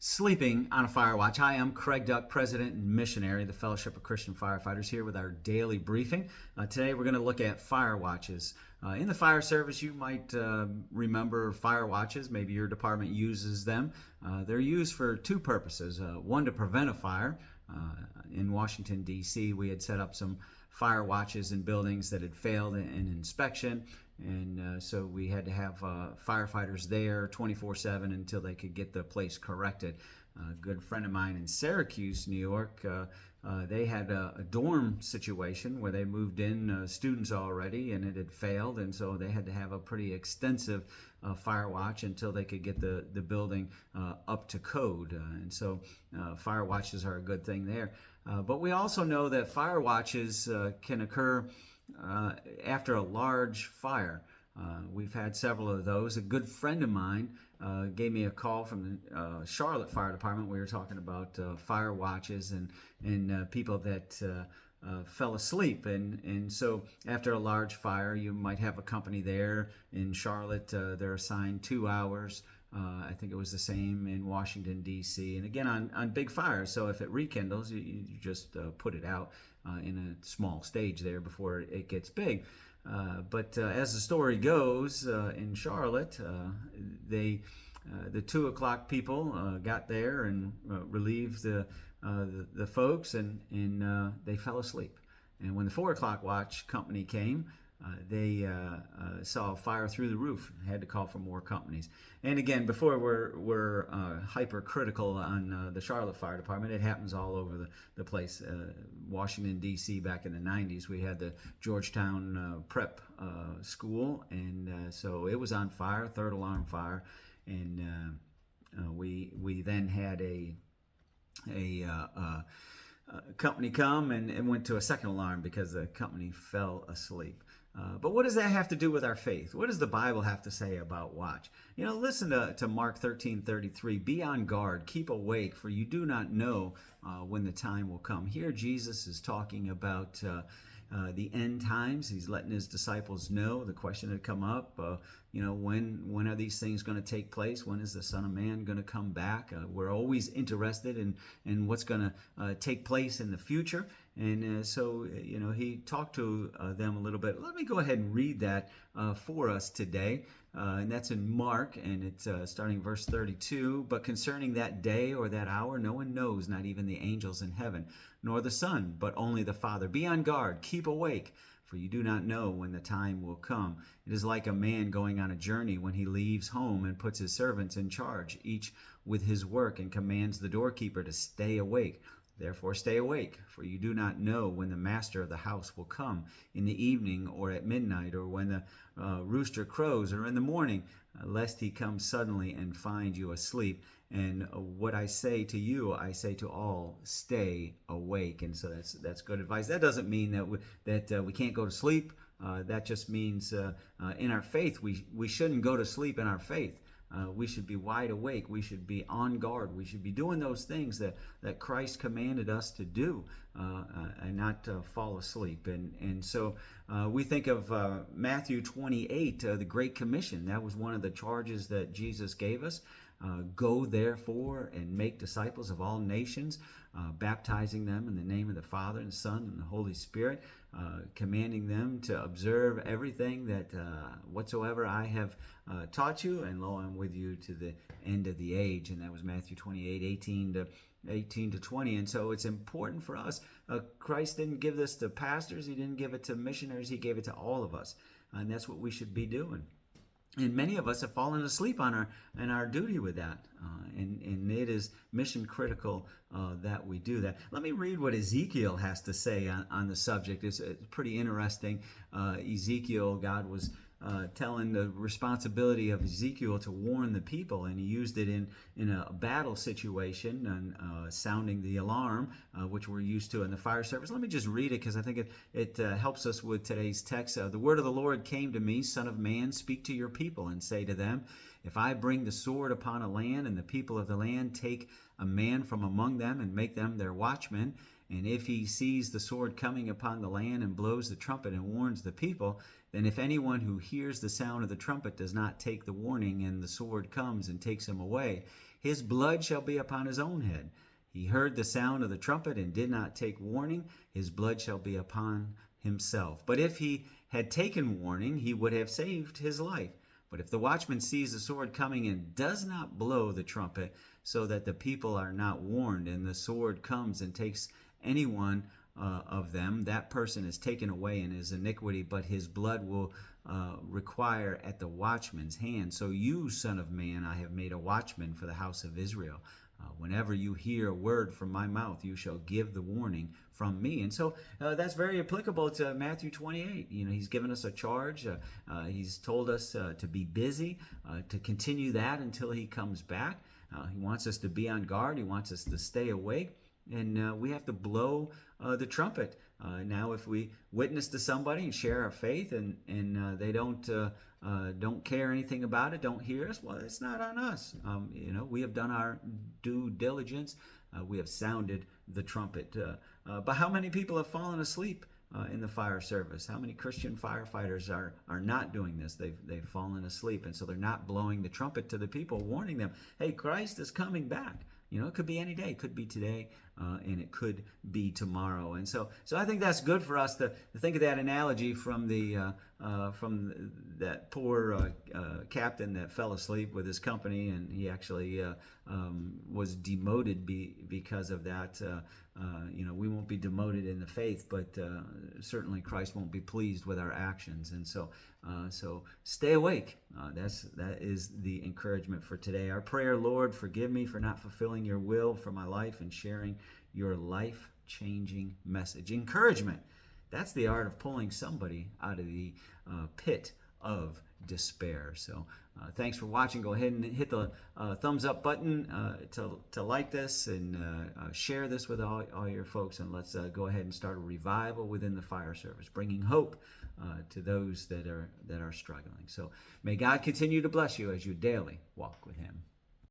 Sleeping on a fire watch. Hi, I'm Craig Duck, President and Missionary of the Fellowship of Christian Firefighters, here with our daily briefing. Today we're going to look at fire watches. In the fire service, you might remember fire watches. Maybe your department uses them. They're used for two purposes. One, to prevent a fire. In Washington, D.C., we had set up some fire watches in buildings that had failed in inspection. And so we had to have firefighters there 24/7 until they could get the place corrected. A good friend of mine in Syracuse, New York, they had a dorm situation where they moved in students already, and it had failed, and so they had to have a pretty extensive fire watch until they could get the building up to code. And so fire watches are a good thing there. But we also know that fire watches can occur after a large fire. We've had several of those. A good friend of mine gave me a call from the Charlotte Fire Department. We were talking about fire watches and people that fell asleep. And so after a large fire, you might have a company there. In Charlotte, they're assigned 2 hours. I think it was the same in Washington, D.C. And again, on big fires. So if it rekindles, you just put it out in a small stage there before it gets big. But as the story goes, in Charlotte, the 2 o'clock people got there and relieved the folks, and they fell asleep. And when the 4 o'clock watch company came, they saw a fire through the roof and had to call for more companies. And again, before we're hypercritical on the Charlotte Fire Department, it happens all over the place. Washington, D.C., back in the 90s, we had the Georgetown Prep School, and so it was on fire, third alarm fire, and we then had a company come and went to a second alarm because the company fell asleep. But what does that have to do with our faith? What does the Bible have to say about watch? You know, listen to Mark 13:33. Be on guard, keep awake, for you do not know when the time will come. Here Jesus is talking about the end times. He's letting his disciples know. The question had come up, when are these things going to take place? When is the Son of Man going to come back? We're always interested in what's going to take place in the future. And so he talked to them a little bit. Let me go ahead and read that for us today. And that's in Mark, and it's starting verse 32. But concerning that day or that hour, no one knows, not even the angels in heaven, nor the Son, but only the Father. Be on guard, keep awake, for you do not know when the time will come. It is like a man going on a journey when he leaves home and puts his servants in charge, each with his work, and commands the doorkeeper to stay awake. Therefore stay awake, for you do not know when the master of the house will come, in the evening or at midnight, or when the rooster crows, or in the morning, lest he come suddenly and find you asleep. And what I say to you, I say to all, stay awake. And so that's good advice. That doesn't mean that we can't go to sleep. That just means in our faith, we shouldn't go to sleep in our faith. We should be wide awake. We should be on guard. We should be doing those things that Christ commanded us to do, and not fall asleep. And so we think of Matthew 28, the Great Commission. That was one of the charges that Jesus gave us. Go therefore and make disciples of all nations, baptizing them in the name of the Father and the Son and the Holy Spirit, commanding them to observe everything that whatsoever I have taught you, and lo, I'm with you to the end of the age. And that was Matthew 28, 18 to 20. And so it's important for us. Christ didn't give this to pastors. He didn't give it to missionaries. He gave it to all of us. And that's what we should be doing. And many of us have fallen asleep on our duty with that. And it is mission critical that we do that. Let me read what Ezekiel has to say on the subject. It's pretty interesting. Ezekiel, God was telling the responsibility of Ezekiel to warn the people, and he used it in a battle situation and sounding the alarm, which we're used to in the fire service. Let me just read it because I think it helps us with today's text. The word of the Lord came to me, Son of man, speak to your people and say to them, if I bring the sword upon a land, and the people of the land take a man from among them and make them their watchmen, And if he sees the sword coming upon the land and blows the trumpet and warns the people, then if anyone who hears the sound of the trumpet does not take the warning, and the sword comes and takes him away, his blood shall be upon his own head. He heard the sound of the trumpet and did not take warning, his blood shall be upon himself. But if he had taken warning, he would have saved his life. But if the watchman sees the sword coming and does not blow the trumpet, so that the people are not warned, and the sword comes and takes anyone of them, that person is taken away in his iniquity, but his blood will require at the watchman's hand. So you, son of man, I have made a watchman for the house of Israel. Whenever you hear a word from my mouth, you shall give the warning from me. And so that's very applicable to Matthew 28. He's given us a charge. He's told us to be busy, to continue that until he comes back. He wants us to be on guard. He wants us to stay awake. And we have to blow the trumpet. Now, if we witness to somebody and share our faith, and they don't care anything about it, don't hear us, well, it's not on us. We have done our due diligence. We have sounded the trumpet. But how many people have fallen asleep in the fire service? How many Christian firefighters are not doing this? They've fallen asleep, and so they're not blowing the trumpet to the people, warning them, hey, Christ is coming back. It could be any day. It could be today, and it could be tomorrow. And so I think that's good for us to think of that analogy from that poor captain that fell asleep with his company, and he actually was demoted because of that. We won't be demoted in the faith, but certainly Christ won't be pleased with our actions. And so stay awake. That is the encouragement for today. Our prayer: Lord, forgive me for not fulfilling your will for my life and sharing your life-changing message. Encouragement. That's the art of pulling somebody out of the pit of despair. So thanks for watching. Go ahead and hit the thumbs up button to like this, and share this with all your folks. And let's go ahead and start a revival within the fire service, bringing hope to those that are struggling. So may God continue to bless you as you daily walk with him.